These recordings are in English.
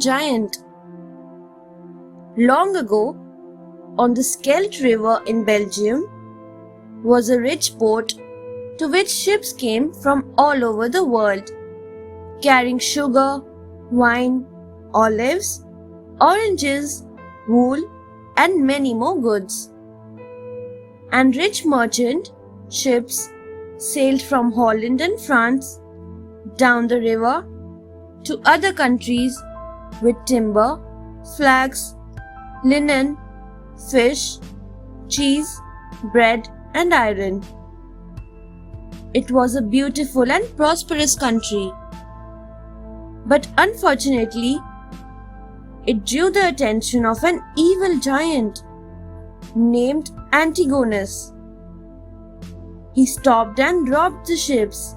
giant. Long ago, on the Scheldt River in Belgium, was a rich port to which ships came from all over the world, carrying sugar, wine, olives, oranges, wool, and many more goods. And rich merchant ships sailed from Holland and France down the river to other countries with timber, flax, linen, fish, cheese, bread, and iron. It was a beautiful and prosperous country. But unfortunately, it drew the attention of an evil giant named Antigonus. He stopped and robbed the ships.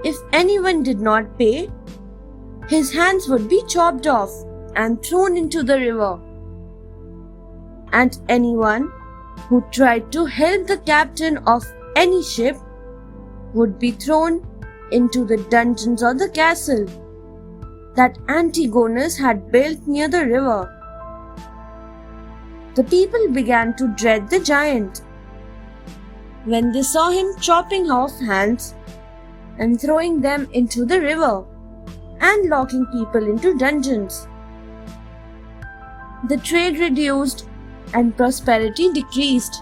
If anyone did not pay, his hands would be chopped off and thrown into the river. And anyone who tried to help the captain of any ship would be thrown into the dungeons of the castle that Antigonus had built near the river. The people began to dread the giant when they saw him chopping off hands and throwing them into the river and locking people into dungeons. The trade reduced and prosperity decreased.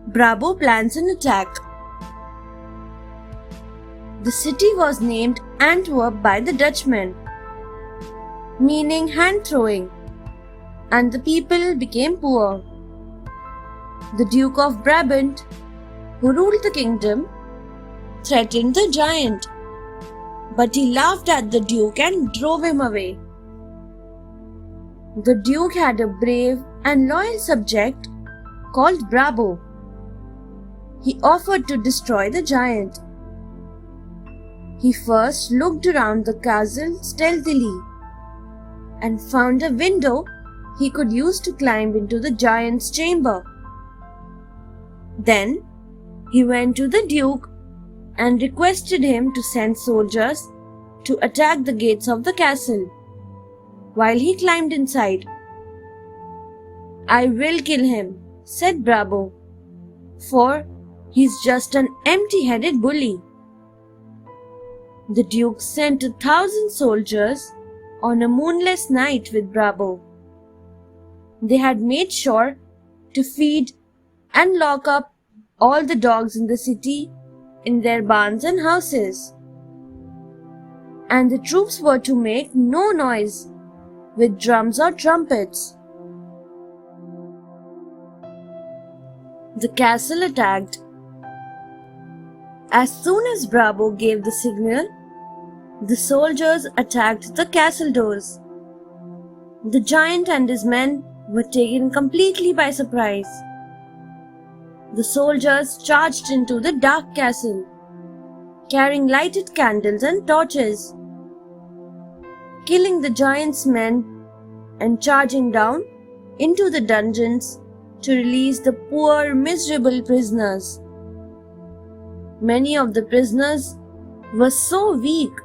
Brabo plans an attack. The city was named Antwerp by the Dutchmen, meaning hand throwing, and the people became poor. The Duke of Brabant, who ruled the kingdom, threatened the giant, but he laughed at the Duke and drove him away. The Duke had a brave and loyal subject called Brabo. He offered to destroy the giant. He first looked around the castle stealthily and found a window he could use to climb into the giant's chamber. Then he went to the Duke and requested him to send soldiers to attack the gates of the castle while he climbed inside. "I will kill him," said Brabo, "for he's just an empty-headed bully." The Duke sent 1,000 soldiers on a moonless night with Brabo. They had made sure to feed and lock up all the dogs in the city in their barns and houses. And the troops were to make no noise with drums or trumpets. The castle attacked. As soon as Brabo gave the signal, the soldiers attacked the castle doors. The giant and his men were taken completely by surprise. The soldiers charged into the dark castle, carrying lighted candles and torches, killing the giant's men and charging down into the dungeons to release the poor, miserable prisoners. Many of the prisoners were so weak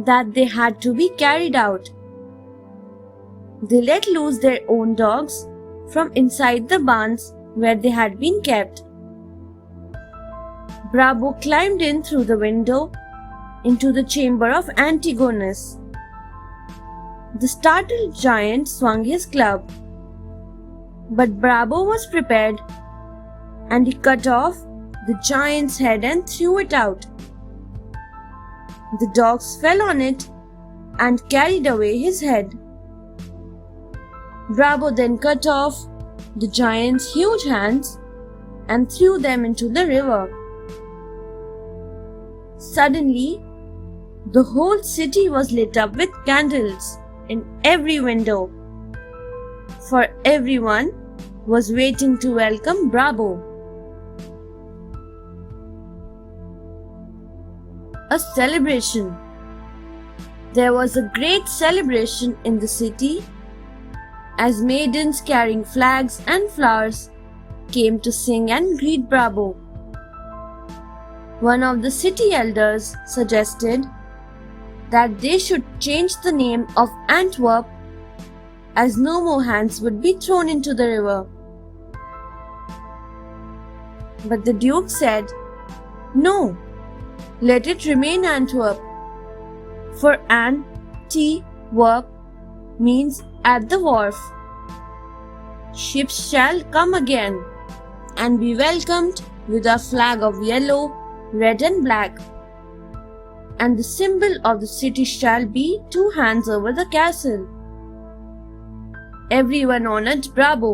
that they had to be carried out. They let loose their own dogs from inside the barns where they had been kept. Brabo climbed in through the window into the chamber of Antigonus. The startled giant swung his club, but Brabo was prepared, and he cut off the giant's head and threw it out. The dogs fell on it and carried away his head. Brabo then cut off the giant's huge hands and threw them into the river. Suddenly, the whole city was lit up with candles in every window, for everyone was waiting to welcome Brabo. A celebration. There was a great celebration in the city as maidens carrying flags and flowers came to sing and greet Brabo. one of the city elders suggested that they should change the name of Antwerp as no more hands would be thrown into the river. But the Duke said, "No, let it remain Antwerp, for An-T-Werp means at the wharf. Ships shall come again and be welcomed with a flag of yellow, red and black, and the symbol of the city shall be 2 hands over the castle." Everyone honored Brabo,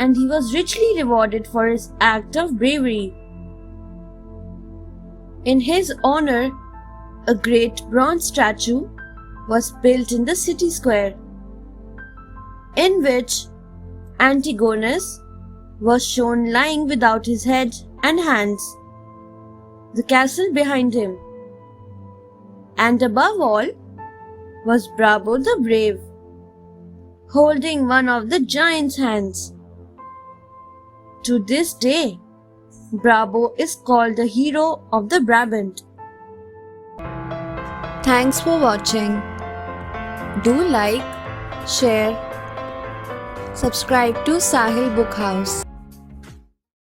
and he was richly rewarded for his act of bravery. In his honor, a great bronze statue was built in the city square, in which Antigonus was shown lying without his head and hands, the castle behind him, and above all was Brabo the Brave, holding one of the giant's hands. To this day, Brabo is called the hero of the Brabant. Thanks for watching. Do like, share, subscribe to Sahil Book House.